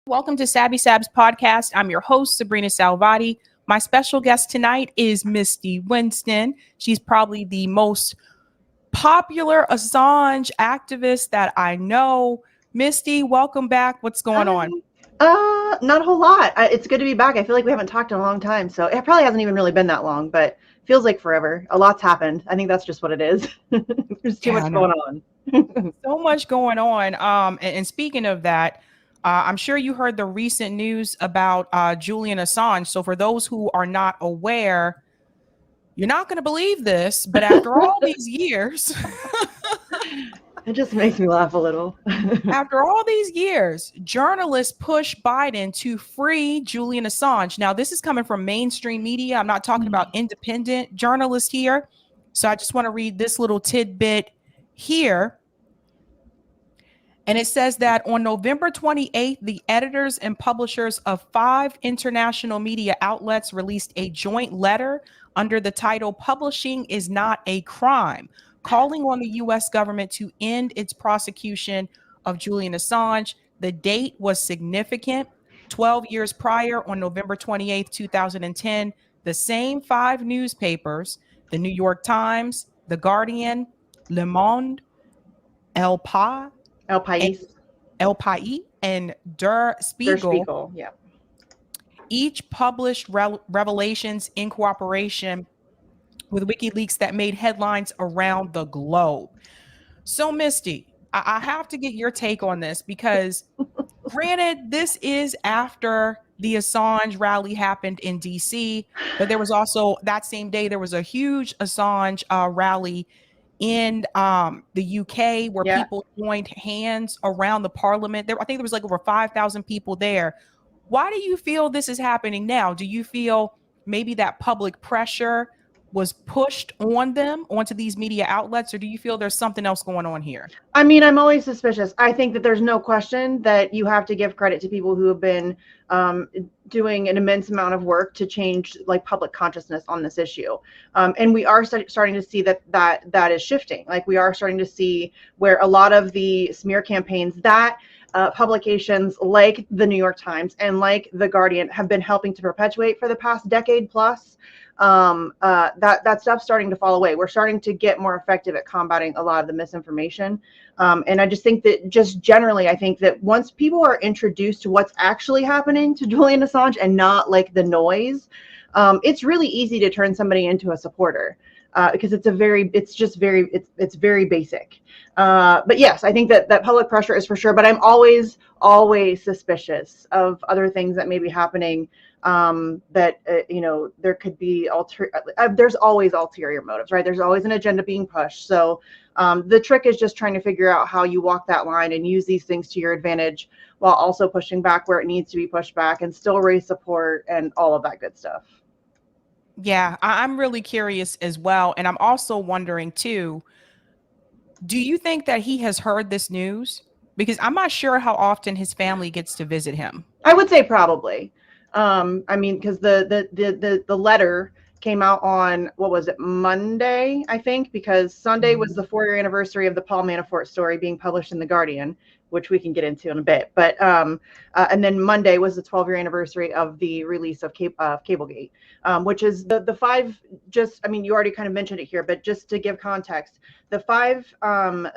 Welcome to Sabs podcast. I'm your host, sabrinasalvati. My special guest tonight is Misty Winston. She's probably the most popular Assange activist that I know. Misty, welcome back. What's going on? Not a whole lot. It's good to be back. I feel like we haven't talked in a long time, so it probably hasn't even really been that long, but feels like forever. A lot's happened. I think that's just what it is. There's too much going on. So much going on. And speaking of that, I'm sure you heard the recent news about Julian Assange. So for those who are not aware, you're not going to believe this, but after all these years, it just makes me laugh a little. After all these years, journalists push Biden to free Julian Assange. Now, this is coming from mainstream media. I'm not talking about independent journalists here. So I just want to read this little tidbit here. And it says that on November 28th, the editors and publishers of 5 international media outlets released a joint letter under the title "Publishing is Not a Crime," calling on the U.S. government to end its prosecution of Julian Assange. The date was significant. 12 years prior, on November 28th, 2010, the same 5 newspapers, the New York Times, The Guardian, Le Monde, El País, and Der Spiegel, yeah, each published revelations in cooperation with WikiLeaks that made headlines around the globe. So, Misty, I have to get your take on this because, granted, this is after the Assange rally happened in DC, but there was also that same day there was a huge Assange rally in the UK where people joined hands around the parliament. I think there was like over 5,000 people there. Why do you feel this is happening now? Do you feel maybe that public pressure was pushed on them, onto these media outlets, or do you feel there's something else going on here? I mean, I'm always suspicious. I think that there's no question that you have to give credit to people who have been doing an immense amount of work to change like public consciousness on this issue. And we are starting to see that is shifting. Like we are starting to see where a lot of the smear campaigns that publications like the New York Times and like the Guardian have been helping to perpetuate for the past decade plus, that stuff's starting to fall away. We're starting to get more effective at combating a lot of the misinformation. And I just think that just generally, I think that once people are introduced to what's actually happening to Julian Assange and not like the noise, it's really easy to turn somebody into a supporter. Because it's very basic. But yes, I think that public pressure is for sure, but I'm always suspicious of other things that may be happening, that, there could be there's always ulterior motives, right? There's always an agenda being pushed. So the trick is just trying to figure out how you walk that line and use these things to your advantage while also pushing back where it needs to be pushed back and still raise support and all of that good stuff. Yeah, I'm really curious as well. And I'm also wondering too, do you think that he has heard this news? Because I'm not sure how often his family gets to visit him. I would say probably. I mean, because the letter came out on, what was it, Monday, I think, because Sunday was the 4-year anniversary of the Paul Manafort story being published in The Guardian, which we can get into in a bit. But and then Monday was the 12-year anniversary of the release of Cablegate, which is the 5. Just, I mean, you already kind of mentioned it here, but just to give context, the 5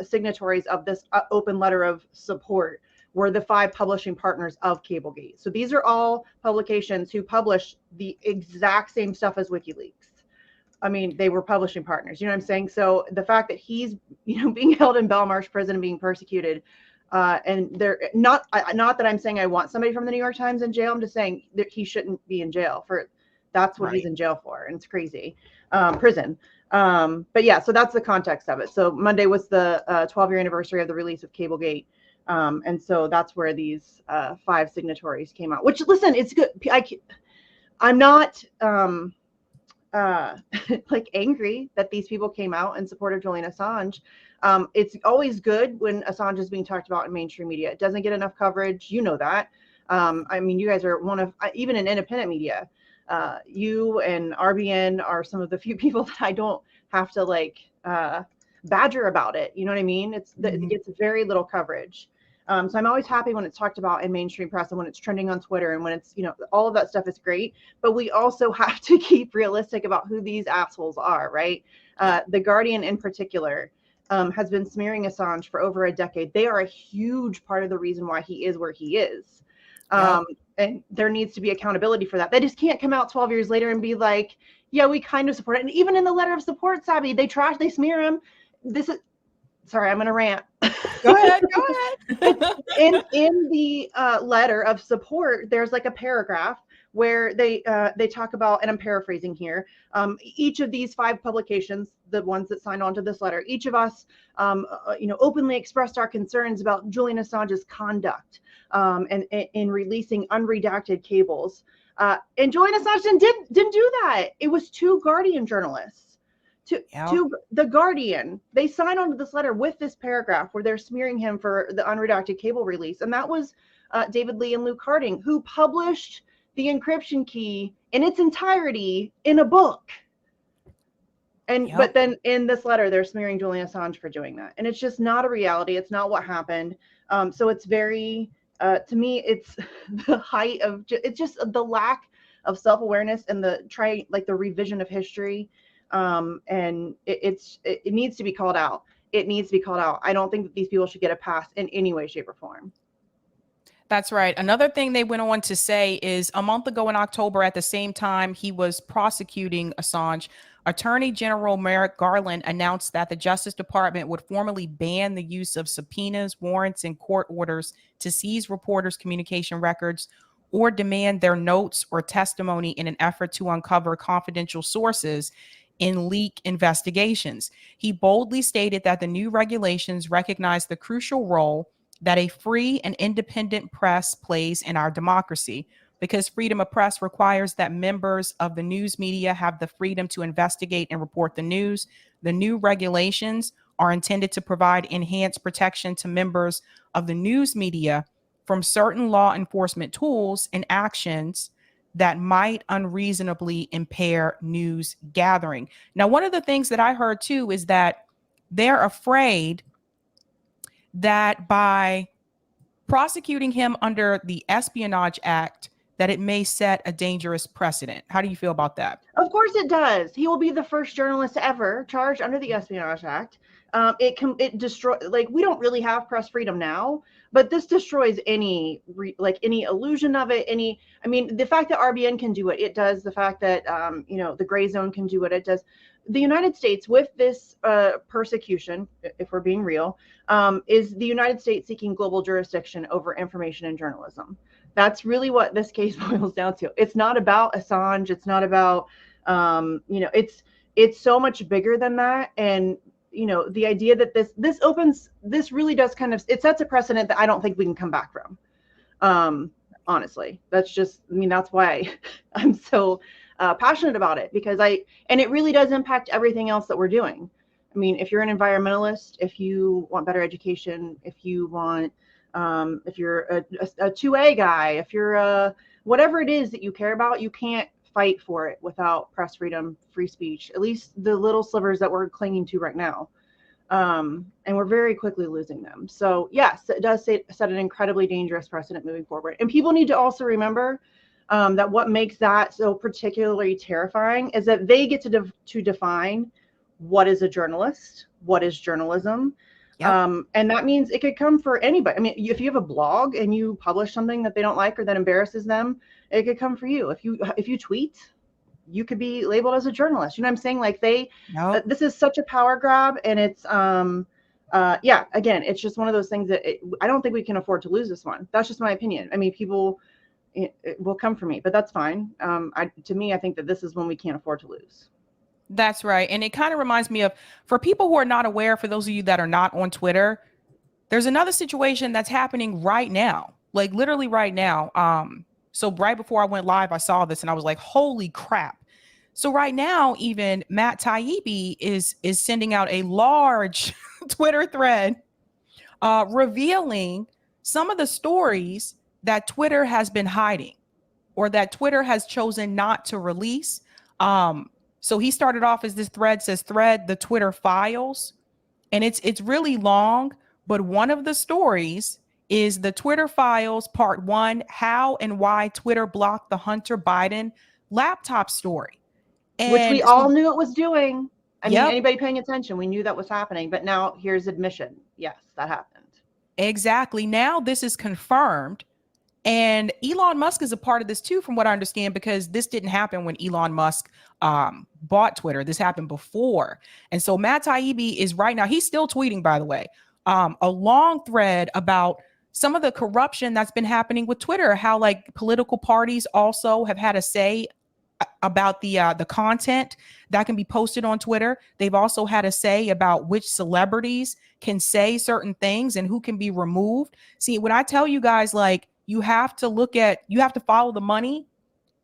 signatories of this open letter of support were the 5 publishing partners of Cablegate. So these are all publications who publish the exact same stuff as WikiLeaks. I mean, they were publishing partners, you know what I'm saying? So the fact that he's, being held in Belmarsh prison and being persecuted, and they're not that I'm saying I want somebody from the New York Times in jail. I'm just saying that he shouldn't be in jail for, that's what he's in jail for. And it's crazy, prison. But yeah, so that's the context of it. So Monday was the 12-year anniversary of the release of Cablegate. And so that's where these 5 signatories came out, which, listen, it's good. I'm not like angry that these people came out in support of Julian Assange. It's always good when Assange is being talked about in mainstream media. It doesn't get enough coverage. You know that. I mean, you guys are one of, even in independent media, you and RBN are some of the few people that I don't have to like badger about it. You know what I mean? It gets very little coverage. So I'm always happy when it's talked about in mainstream press and when it's trending on Twitter and when it's, all of that stuff is great. But we also have to keep realistic about who these assholes are, right? The Guardian in particular has been smearing Assange for over a decade. They are a huge part of the reason why he is where he is. And there needs to be accountability for that. They just can't come out 12 years later and be like, yeah, we kind of support it. And even in the letter of support, Sabby, they smear him. Sorry, I'm going to rant. Go ahead. in the letter of support, there's like a paragraph where they talk about, and I'm paraphrasing here, each of these 5 publications, the ones that signed on to this letter, each of us, openly expressed our concerns about Julian Assange's conduct and in releasing unredacted cables. And Julian Assange didn't do that. It was 2 Guardian journalists. To the Guardian, they sign on to this letter with this paragraph where they're smearing him for the unredacted cable release. And that was David Lee and Luke Harding, who published the encryption key in its entirety in a book. And but then in this letter, they're smearing Julian Assange for doing that. And it's just not a reality. It's not what happened. So it's very, to me, it's the height of, it's just the lack of self-awareness and the revision of history. And it needs to be called out. It needs to be called out. I don't think that these people should get a pass in any way, shape, or form. That's right. Another thing they went on to say is a month ago in October, at the same time he was prosecuting Assange, Attorney General Merrick Garland announced that the Justice Department would formally ban the use of subpoenas, warrants, and court orders to seize reporters' communication records or demand their notes or testimony in an effort to uncover confidential sources in leak investigations. He boldly stated that the new regulations recognize the crucial role that a free and independent press plays in our democracy. Because freedom of press requires that members of the news media have the freedom to investigate and report the news, the new regulations are intended to provide enhanced protection to members of the news media from certain law enforcement tools and actions that might unreasonably impair news gathering. Now, one of the things that I heard too is that they're afraid that by prosecuting him under the Espionage Act, that it may set a dangerous precedent. How do you feel about that? Of course it does. He will be the first journalist ever charged under the Espionage Act. It destroy, like, we don't really have press freedom now, but this destroys any illusion of it. The fact that RBN can do it does. The fact that the gray zone can do it does. The United States, with this persecution, if we're being real, is the United States seeking global jurisdiction over information and journalism. That's really what this case boils down to. It's not about Assange. It's not about, it's so much bigger than that. And, the idea that this really does it sets a precedent that I don't think we can come back from. Honestly, that's why I'm so passionate about it, because it really does impact everything else that we're doing. If you're an environmentalist, if you want better education, if you want, if you're a 2A guy, if you're whatever it is that you care about, you can't fight for it without press freedom, free speech, at least the little slivers that we're clinging to right now. And we're very quickly losing them. So yes, it does set an incredibly dangerous precedent moving forward. And people need to also remember that what makes that so particularly terrifying is that they get to define what is a journalist, what is journalism. Yep. And that means it could come for anybody. If you have a blog and you publish something that they don't like or that embarrasses them, it could come for you. If you tweet, you could be labeled as a journalist. You know what I'm saying? Like this is such a power grab, and it's again, it's just one of those things that I don't think we can afford to lose this one. That's just my opinion. People it will come for me, but that's fine. To me, I think that this is one we can't afford to lose. That's right. And it kind of reminds me of, for people who are not aware, for those of you that are not on Twitter, there's another situation that's happening right now, like literally right now. So right before I went live, I saw this and I was like, holy crap. So right now, even Matt Taibbi is sending out a large Twitter thread revealing some of the stories that Twitter has been hiding or that Twitter has chosen not to release. So he started off as this thread says the Twitter files, and it's really long, but one of the stories is the Twitter Files Part 1, How and Why Twitter Blocked the Hunter Biden Laptop Story. Which we And all so, knew it was doing. I mean, yep, anybody paying attention, we knew that was happening. But now here's admission. Yes, that happened. exactly. Now this is confirmed. And Elon Musk is a part of this too, from what I understand, because this didn't happen when Elon Musk bought Twitter. This happened before. And so Matt Taibbi is right now, he's still tweeting, by the way, a long thread about some of the corruption that's been happening with Twitter, how like political parties also have had a say about the content that can be posted on Twitter. They've also had a say about which celebrities can say certain things and who can be removed. See, when I tell you guys, like, you have to follow the money.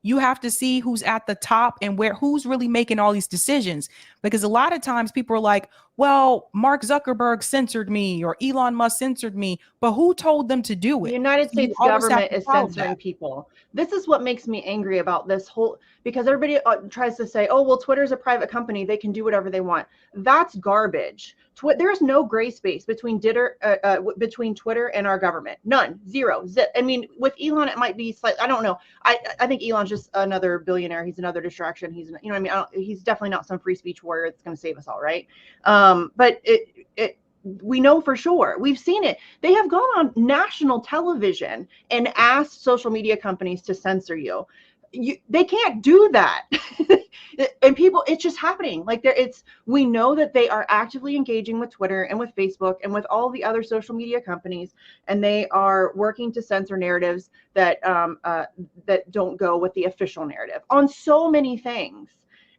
You have to see who's at the top and who's really making all these decisions. Because a lot of times people are like, well, Mark Zuckerberg censored me or Elon Musk censored me, but who told them to do The it? United So you States always have government to is follow censoring that. people. This is what makes me angry about this whole, because everybody tries to say, oh, well, Twitter's a private company. They can do whatever they want. That's garbage. There's no gray space between Twitter and our government. None. Zero. I mean, with Elon, it might be slightly, I don't know. I think Elon's just another billionaire. He's another distraction. He's, you know what I mean? He's definitely not some free speech warrior that's going to save us all, right? But we know for sure. We've seen it. They have gone on national television and asked social media companies to censor you. They can't do that. And people, it's just happening. Like we know that they are actively engaging with Twitter and with Facebook and with all the other social media companies, and they are working to censor narratives that that don't go with the official narrative on so many things.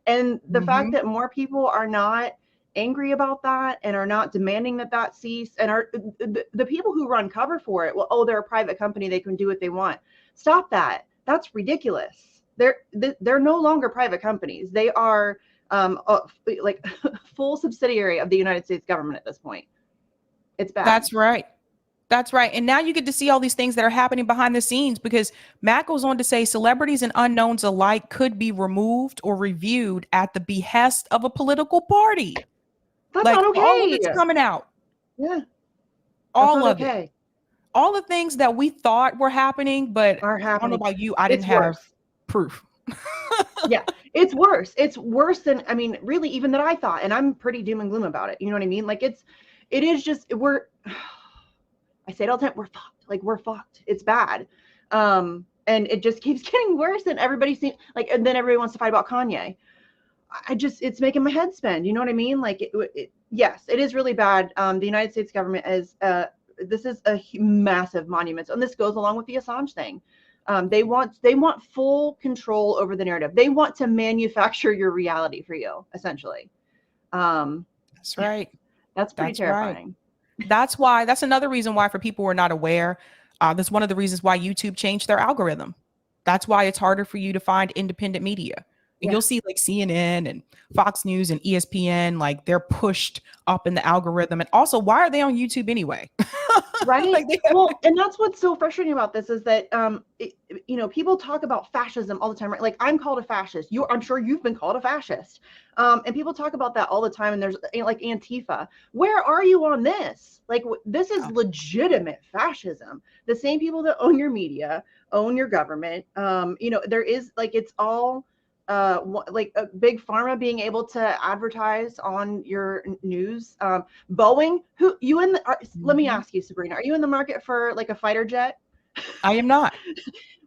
And the fact that more people are not angry about that and are not demanding that cease, and are the people who run cover for it, well, oh, they're a private company, they can do what they want. Stop that. That's ridiculous. They're no longer private companies. They are like full subsidiary of the United States government at this point. It's bad. That's right. That's right. And now you get to see all these things that are happening behind the scenes, because Matt goes on to say celebrities and unknowns alike could be removed or reviewed at the behest of a political party. That's Like, not all of okay. it's coming out. Yeah. All of it. All the things that we thought were happening, but Are I don't know happening. about you, I didn't It's have worse. proof. Yeah, it's worse. It's worse than, I mean, really, even that I thought, and I'm pretty doom and gloom about it. You know what I mean? Like it is just, I say it all the time, we're fucked. Like we're fucked. It's bad. And it just keeps getting worse, and everybody seems like, and then everybody wants to fight about Kanye. It's making my head spin. You know what I mean? Like yes, it is really bad. The United States government is, this is a massive monument. And this goes along with the Assange thing. They want full control over the narrative. They want to manufacture your reality for you, essentially. That's right. That's pretty terrifying. Right. That's another reason why, for people who are not aware, that's one of the reasons why YouTube changed their algorithm. That's why it's harder for you to find independent media. And you'll see like CNN and Fox News and ESPN, like they're pushed up in the algorithm. And also, why are they on YouTube anyway? Right. Like Well, and that's what's so frustrating about this is that, you know, people talk about fascism all the time, right? Like I'm called a fascist. I'm sure you've been called a fascist. And people talk about that all the time. And there's like Antifa. Where are you on this? Like this is legitimate fascism. The same people that own your media, own your government. You know, there is like, it's all like a big pharma being able to advertise on your news. Boeing, let me ask you, Sabrina, are you in the market for like a fighter jet? I am not.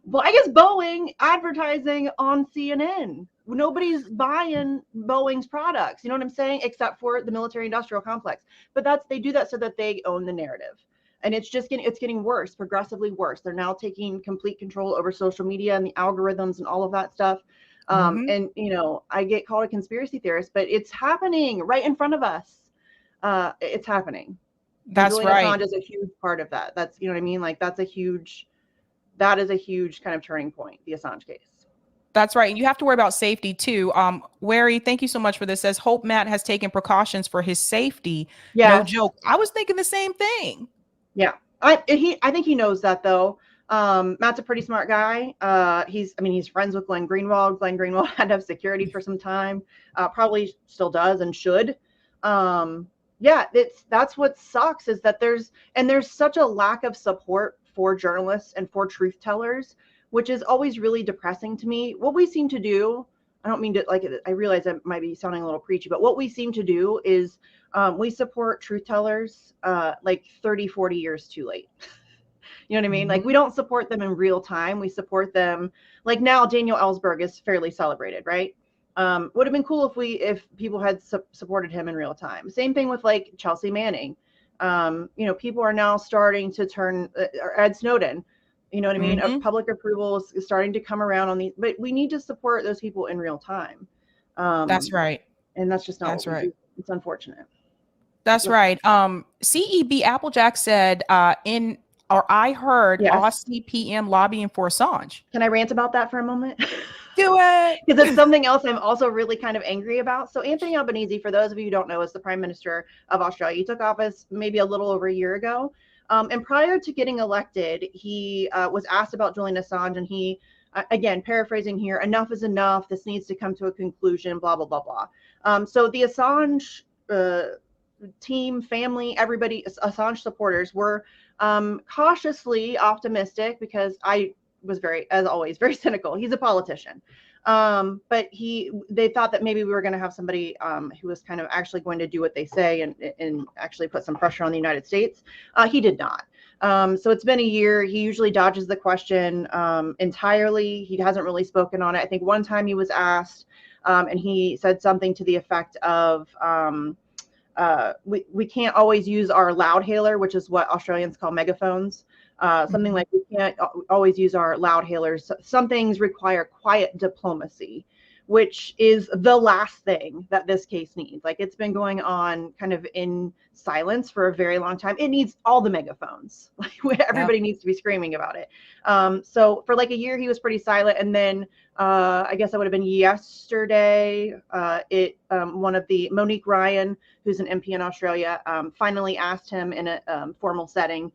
Well, I guess Boeing advertising on CNN. Nobody's buying Boeing's products, you know what I'm saying, except for the military industrial complex. But they do that so that they own the narrative. And it's getting worse, progressively worse. They're now taking complete control over social media and the algorithms and all of that stuff. And you know, I get called a conspiracy theorist, but it's happening right in front of us. It's happening. That's Julian right. Assange is a huge part of that. That's, you know what I mean? Like that is a huge kind of turning point, the Assange case. That's right. And you have to worry about safety too. Wary, thank you so much for this. Says Hope Matt has taken precautions for his safety. Yes. No joke. I was thinking the same thing. Yeah. I think he knows that though. Matt's a pretty smart guy. He's friends with Glenn Greenwald. Glenn Greenwald had to have security for some time. Probably still does and should. Yeah, that's what sucks, is that there's such a lack of support for journalists and for truth tellers, which is always really depressing to me. What we seem to do, I don't mean to, like, I realize I might be sounding a little preachy, but what we seem to do is we support truth tellers like 30, 40 years too late. You know what I mean? Like, we Mhm. don't support them in real time. We support them, like, now Daniel Ellsberg is fairly celebrated, right? Would have been cool if people had supported him in real time. Same thing with like Chelsea Manning. You know, people are now starting to turn, or Ed Snowden. You know what I mean? Of Mhm. public approval is starting to come around on these, but we need to support those people in real time. That's Um, right. and that's just not what That's we right. do. It's unfortunate. That's right. CEB Applejack said in or I heard Yes. Aussie PM lobbying for Assange. Can I rant about that for a moment? Do it. Because it's something else I'm also really kind of angry about. So Anthony Albanese, for those of you who don't know, is the Prime Minister of Australia. He took office maybe a little over a year ago. And prior to getting elected, he was asked about Julian Assange, and he, again, paraphrasing here, enough is enough. This needs to come to a conclusion, blah, blah, blah, blah. So the Assange team, family, everybody, Assange supporters were cautiously optimistic, because I was very, as always, very cynical. He's a politician. But they thought that maybe we were going to have somebody who was kind of actually going to do what they say, and actually put some pressure on the United States. He did not. So it's been a year. He usually dodges the question entirely. He hasn't really spoken on it. I think one time he was asked, and he said something to the effect of, we can't always use our loudhailer, which is what Australians call megaphones. Something Mhm. like, we can't always use our loudhailers. Some things require quiet diplomacy, which is the last thing that this case needs. Like, it's been going on kind of in silence for a very long time. It needs all the megaphones. Like, Yeah. everybody needs to be screaming about it. So for like a year, he was pretty silent, and then I guess that would have been yesterday. One of the Monique Ryan, who's an MP in Australia, finally asked him in a formal setting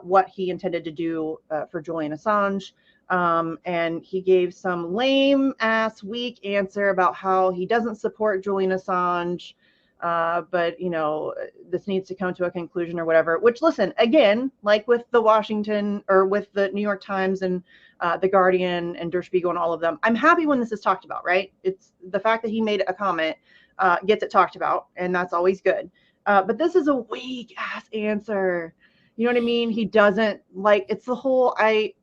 what he intended to do for Julian Assange. And he gave some lame ass weak answer about how he doesn't support Julian Assange. But you know, this needs to come to a conclusion or whatever, which, listen, again, like with the Washington, or with the New York Times and the Guardian and Der Spiegel and all of them, I'm happy when this is talked about, right? It's the fact that he made a comment gets it talked about, and that's always good. But this is a weak ass answer. You know what I mean? He doesn't like, it's the whole I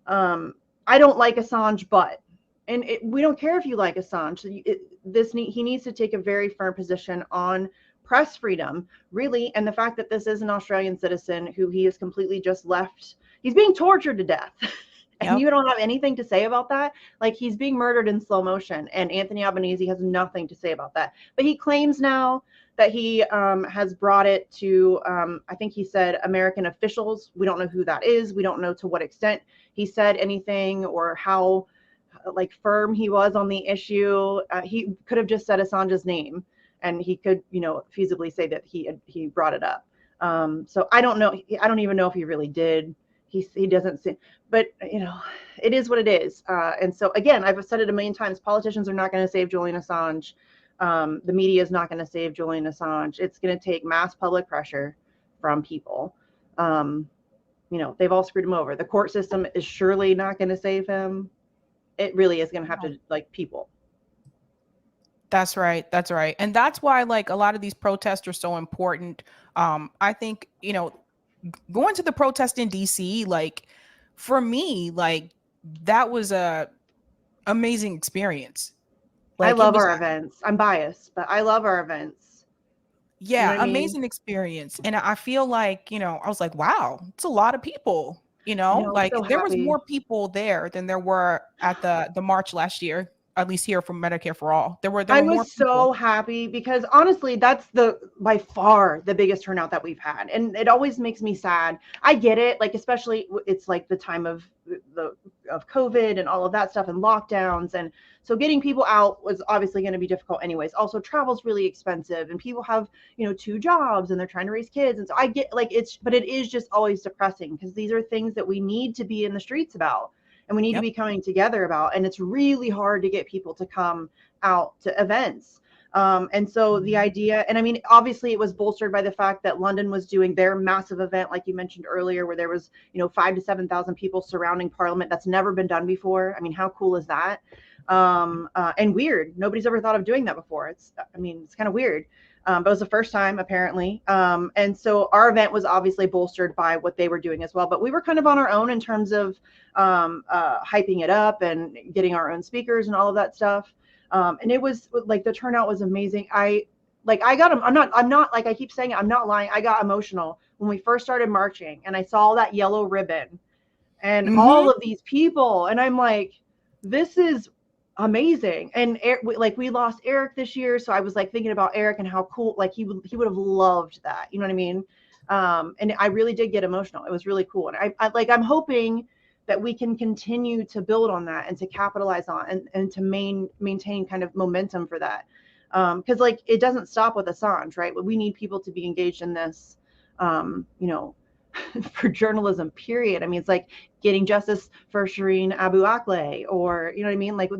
don't like Assange, but, and we don't care if you like Assange. He needs to take a very firm position on press freedom, really, and the fact that this is an Australian citizen who he has completely just left. He's being tortured to death. And Yep. you don't have anything to say about that. Like, he's being murdered in slow motion, and Anthony Albanese has nothing to say about that. But he claims now that he has brought it to, I think he said, American officials. We don't know who that is. We don't know to what extent he said anything, or how like firm he was on the issue. He could have just said Assange's name, and he could, you know, feasibly say that he brought it up. So I don't know. I don't even know if he really did. He doesn't say, but you know, it is what it is. And so again, I've said it a million times. Politicians are not going to save Julian Assange. The media is not going to save Julian Assange. It's going to take mass public pressure from people. You know, they've all screwed him over. The court system is surely not going to save him. It really is going to have to, like, people. That's right. That's right. And that's why, like, a lot of these protests are so important. I think, you know, going to the protest in DC, like, for me, like, that was a amazing experience. I Like, it love was, our events. I'm biased, but I love our events. You know what yeah, I mean? amazing experience. And I feel like, you know, I was like, wow, it's a lot of people, you I know, know, I'm like so there was happy. more people there than there were at the march last year, at least here from Medicare for All. There I were more was people. so happy, because honestly, that's by far the biggest turnout that we've had. And it always makes me sad. I get it. Like, especially it's like the time of COVID and all of that stuff, and lockdowns. And so getting people out was obviously going to be difficult anyways. Also, travel's really expensive, and people have, you know, two jobs, and they're trying to raise kids. And so I get, like, but it is just always depressing, because these are things that we need to be in the streets about, and we need to Yep. be coming together about. And it's really hard to get people to come out to events. And so the idea, and I mean, obviously it was bolstered by the fact that London was doing their massive event, like you mentioned earlier, where there was, 5 to 7,000 people surrounding Parliament. That's never been done before. I mean, how cool is that? And weird. Nobody's ever thought of doing that before. It's kind of weird. But it was the first time, apparently. And so our event was obviously bolstered by what they were doing as well. But we were kind of on our own in terms of hyping it up and getting our own speakers and all of that stuff. And it was like the turnout was amazing. I'm not like I keep saying it, I'm not lying. I got emotional when we first started marching and I saw that yellow ribbon and all of these people. And I'm like, this is amazing. And we lost Eric this year. So I was like thinking about Eric and how cool, like he would have loved that. You know what I mean? And I really did get emotional. It was really cool. And I'm hoping that we can continue to build on that and to capitalize on and to maintain kind of momentum for that. Because like it doesn't stop with Assange, right? We need people to be engaged in this, for journalism, period. I mean, it's like getting justice for Shireen Abu Akleh, or, you know what I mean? Like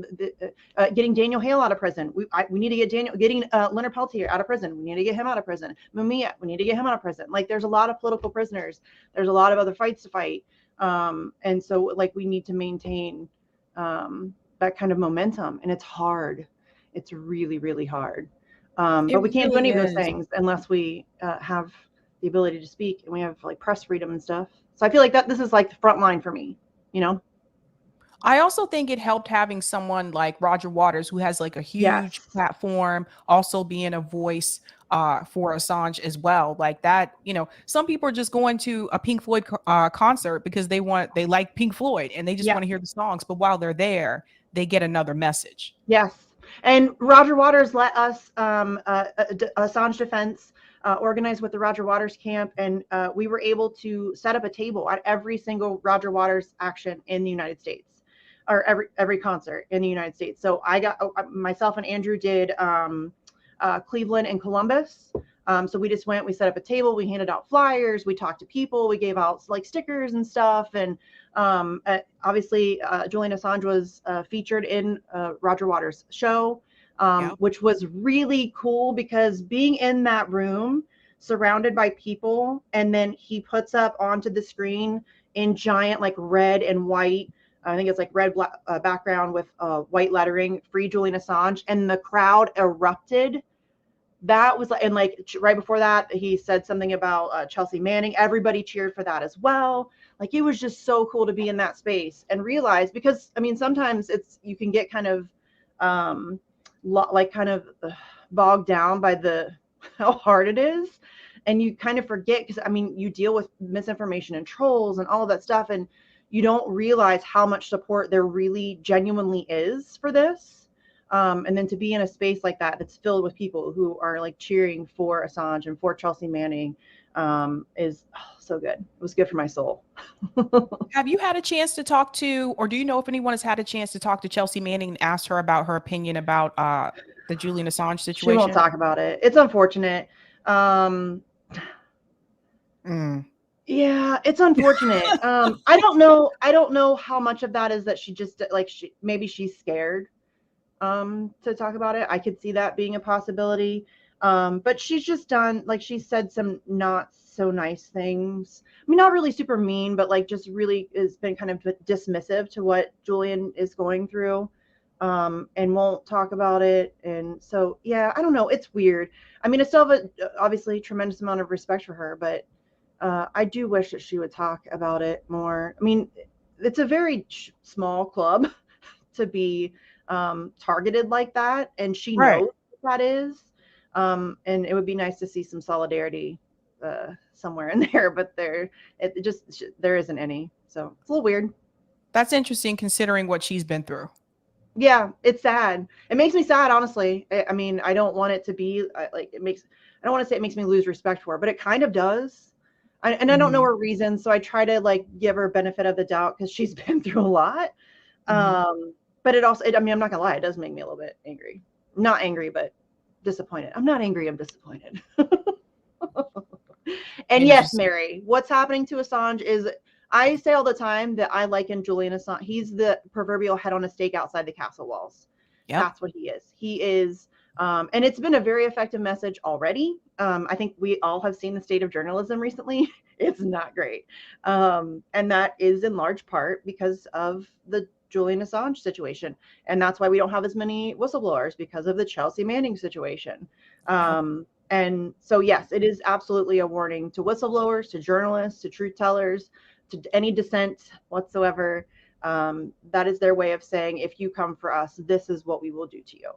getting Daniel Hale out of prison. We need to get getting Leonard Peltier out of prison. We need to get him out of prison. Mumia, we need to get him out of prison. Like there's a lot of political prisoners. There's a lot of other fights to fight. And so like we need to maintain that kind of momentum, and it's hard. It's really, really hard. But we can't do any of those things unless we have the ability to speak and we have like press freedom and stuff. So I feel like this is like the front line for me, I also think it helped having someone like Roger Waters, who has like a huge platform, also being a voice for Assange as well. Like that, some people are just going to a Pink Floyd concert because they like Pink Floyd and they just want to hear the songs. But while they're there, they get another message. Yes. And Roger Waters let us, Assange Defense, organized with the Roger Waters camp, and we were able to set up a table at every single Roger Waters action in the United States, or every concert in the United States. So myself and Andrew did Cleveland and Columbus. So we just we set up a table, we handed out flyers, we talked to people, we gave out like stickers and stuff. And obviously Julian Assange was featured in Roger Waters' show. Which was really cool because being in that room surrounded by people, and then he puts up onto the screen in giant like red and white, I think it's like red background with white lettering, "Free Julian Assange," and the crowd erupted. That was and like right before that he said something about Chelsea Manning. Everybody cheered for that as well. Like it was just so cool to be in that space and realize, because I mean sometimes you can get kind of bogged down by how hard it is, and you kind of forget, because I mean you deal with misinformation and trolls and all of that stuff, and you don't realize how much support there really genuinely is for this. And then to be in a space like that that's filled with people who are like cheering for Assange and for Chelsea Manning is so good. It was good for my soul. Have you had a chance to talk to, or do you know if anyone has had a chance to talk to Chelsea Manning and ask her about her opinion about the Julian Assange situation? She won't talk about it. It's unfortunate. Yeah, it's unfortunate. I don't know how much of that is that she just like maybe she's scared to talk about it. I could see that being a possibility. But she's just done, like, she said some not so nice things. I mean, not really super mean, but like just really has been kind of dismissive to what Julian is going through, and won't talk about it. And so, yeah, I don't know. It's weird. I mean, I still have obviously tremendous amount of respect for her, but I do wish that she would talk about it more. I mean, it's a very small club to be targeted like that, and she knows what that is. And it would be nice to see some solidarity somewhere in there, but there isn't any. So it's a little weird. That's interesting considering what she's been through. Yeah, it's sad. It makes me sad, honestly. I mean, I don't want it to be like I don't want to say it makes me lose respect for her, but it kind of does. I don't know her reasons, so I try to like give her benefit of the doubt because she's been through a lot. But it also, I mean, I'm not gonna lie, it does make me a little bit angry. Not angry, but disappointed. I'm not angry, I'm disappointed. And yes, Mary, what's happening to Assange is, I say all the time that I liken Julian Assange. He's the proverbial head on a stake outside the castle walls. That's what he is. He is And it's been a very effective message already. I think we all have seen the state of journalism recently. It's not great. And that is in large part because of the Julian Assange situation. And that's why we don't have as many whistleblowers, because of the Chelsea Manning situation. And so, yes, it is absolutely a warning to whistleblowers, to journalists, to truth tellers, to any dissent whatsoever. That is their way of saying, if you come for us, this is what we will do to you.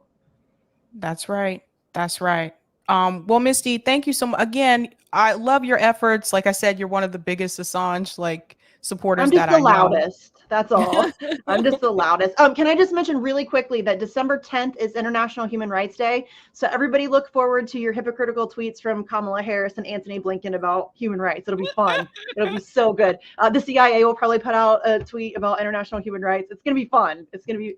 That's right. That's right. Well, Misty, thank you so much. Again, I love your efforts. Like I said, you're one of the biggest Assange I'm supporters just that the I know. loudest. That's all. I'm just the loudest. Can I just mention really quickly that December 10th is International Human Rights Day. So everybody look forward to your hypocritical tweets from Kamala Harris and Anthony Blinken about human rights. It'll be fun. It'll be so good. The CIA will probably put out a tweet about international human rights. It's going to be fun.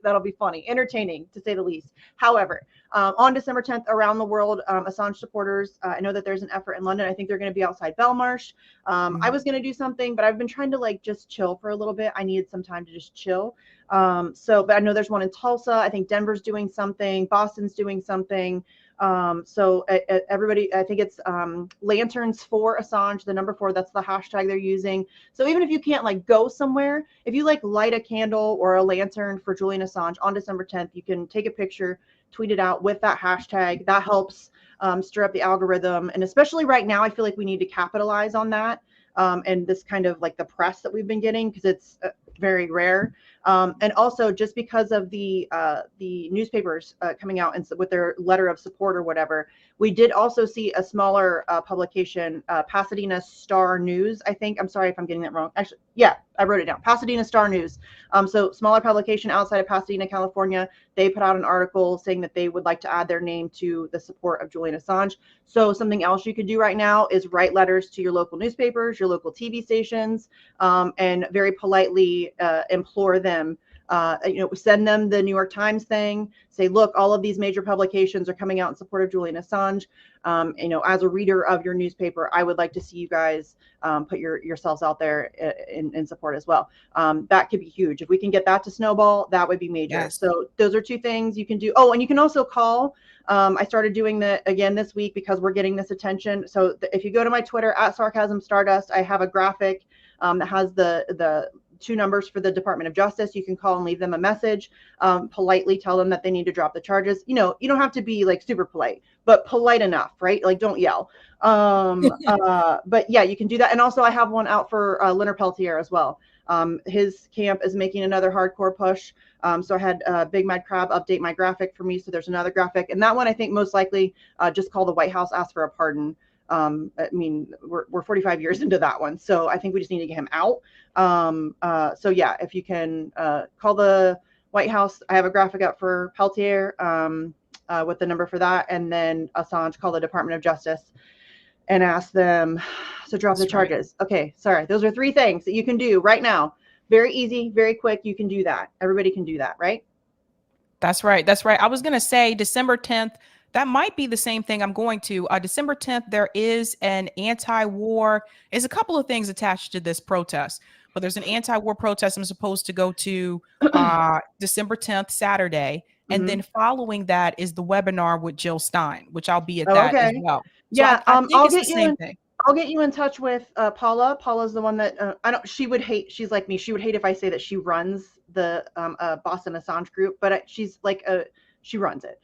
That'll be funny, entertaining to say the least. However, on December 10th around the world, Assange supporters, I know that there's an effort in London. I think they're going to be outside Belmarsh. I was going to do something, but I've been trying to just chill for a little bit. I needed some time to just chill. But I know there's one in Tulsa. I think Denver's doing something. Boston's doing something. Everybody, I think it's Lanterns for Assange, the number 4, that's the hashtag they're using. So even if you can't go somewhere, if you light a candle or a lantern for Julian Assange on December 10th, you can take a picture, tweet it out with that hashtag. That helps stir up the algorithm. And especially right now, I feel like we need to capitalize on that. And this kind of the press that we've been getting, because it's very rare. And also just because of the newspapers coming out and with their letter of support or whatever, we did also see a smaller publication, Pasadena Star News, I think. I'm sorry if I'm getting that wrong. Actually, yeah, I wrote it down. Pasadena Star News. So smaller publication outside of Pasadena, California. They put out an article saying that they would like to add their name to the support of Julian Assange. So something else you could do right now is write letters to your local newspapers, your local TV stations, and very politely implore them, send them the New York Times thing, say, look, all of these major publications are coming out in support of Julian Assange. As a reader of your newspaper, I would like to see you guys put yourselves out there in support as well. That could be huge. If we can get that to snowball, that would be major. Yes. So those are 2 things you can do. Oh, and you can also call. I started doing that again this week because we're getting this attention. So if you go to my Twitter at Sarcasm Stardust, I have a graphic that has the 2 numbers for the Department of Justice. You can call and leave them a message, politely tell them that they need to drop the charges. You don't have to be super polite, but polite enough, right? Don't yell. But yeah, you can do that. And also I have one out for Leonard Peltier as well. His camp is making another hardcore push. So I had Big Mad Crab update my graphic for me. So there's another graphic, and that one, I think most likely just call the White House, ask for a pardon. I mean, we're 45 years into that one, so I think we just need to get him out. So yeah, if you can call the White House, I have a graphic up for Peltier with the number for that, and then Assange, call the Department of Justice and ask them to drop the charges. Right. Okay, sorry, those are 3 things that you can do right now. Very easy, very quick. You can do that. Everybody can do that, right? That's right. That's right. I was going to say December 10th. That might be the same thing I'm going to. December 10th, there is an anti-war. There's a couple of things attached to this protest, but there's an anti-war protest I'm supposed to go to December 10th, Saturday. And then following that is the webinar with Jill Stein, which I'll be at that as well. So yeah, I think it's the same thing. I'll get you in touch with Paula. Paula's the one that she would hate. She's like me. She would hate if I say that she runs the Boston Assange group, but she's she runs it.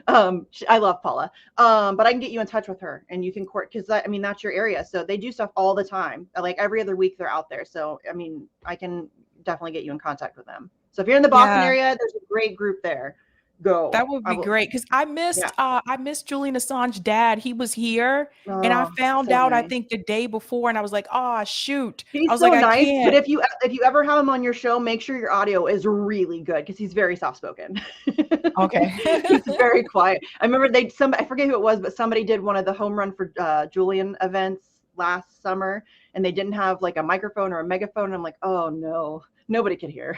I love Paula. But I can get you in touch with her and you can court, because I mean, that's your area. So they do stuff all the time. Every other week they're out there. So, I mean, I can definitely get you in contact with them. So if you're in the Boston area, there's a great group there. Go. That would be great, because I missed Julian Assange's dad. He was here, and I found out nice. I think the day before, and I was like, oh shoot. He's I was so like, nice. I can't. But if you ever have him on your show, make sure your audio is really good, because he's very soft spoken. Okay. He's very quiet. I remember I forget who it was, but somebody did one of the home run for Julian events last summer, and they didn't have a microphone or a megaphone. And I'm like, oh no, nobody could hear.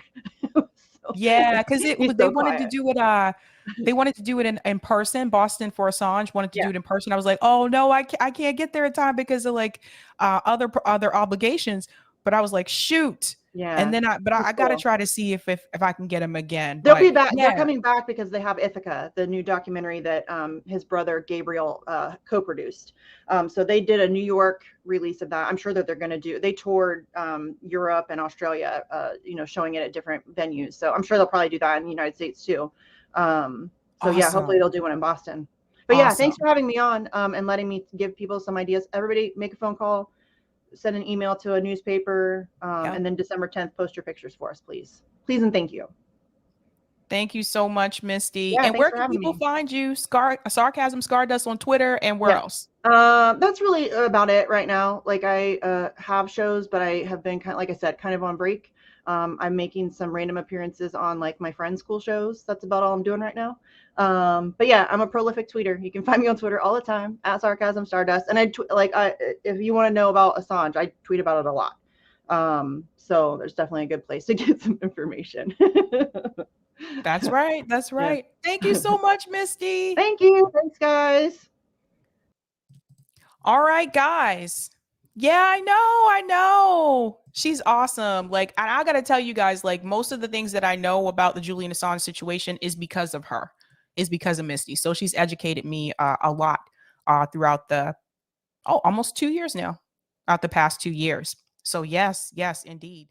Yeah, because they wanted to do it. They wanted to do it in person. Boston for Assange wanted to do it in person. I was like, oh no, I can't get there in time because of other obligations. But I was like, shoot, Yeah. And then I got to cool. try to see if I can get him again. They'll But be back. yeah. They're coming back because they have Ithaca, the new documentary that his brother Gabriel co-produced. So they did a New York release of that. I'm sure that they're going to do. They toured Europe and Australia, showing it at different venues. So I'm sure they'll probably do that in the United States too. So yeah, hopefully they'll do one in Boston. But yeah, thanks for having me on and letting me give people some ideas. Everybody, make a phone call, send an email to a newspaper, and then December 10th, post your pictures for us, please. Please and thank you. Thank you so much, Misty. Yeah, and where can people find you? Sarcasm Stardust on Twitter, and where else? That's really about it right now. Like I have shows, but I have been kind of, like I said, kind of on break. I'm making some random appearances on like my friends' school shows. That's about all I'm doing right now. But yeah, I'm a prolific tweeter. You can find me on Twitter all the time at Sarcasm Stardust. And if you want to know about Assange, I tweet about it a lot. So there's definitely a good place to get some information. That's right. That's right. Yeah. Thank you so much, Misty. Thank you. Thanks, guys. All right, guys. Yeah, I know. She's awesome. Like, I got to tell you guys, like, most of the things that I know about the Julian Assange situation is because of her, is because of Misty. So she's educated me a lot throughout almost 2 years now, the past 2 years. So yes, indeed.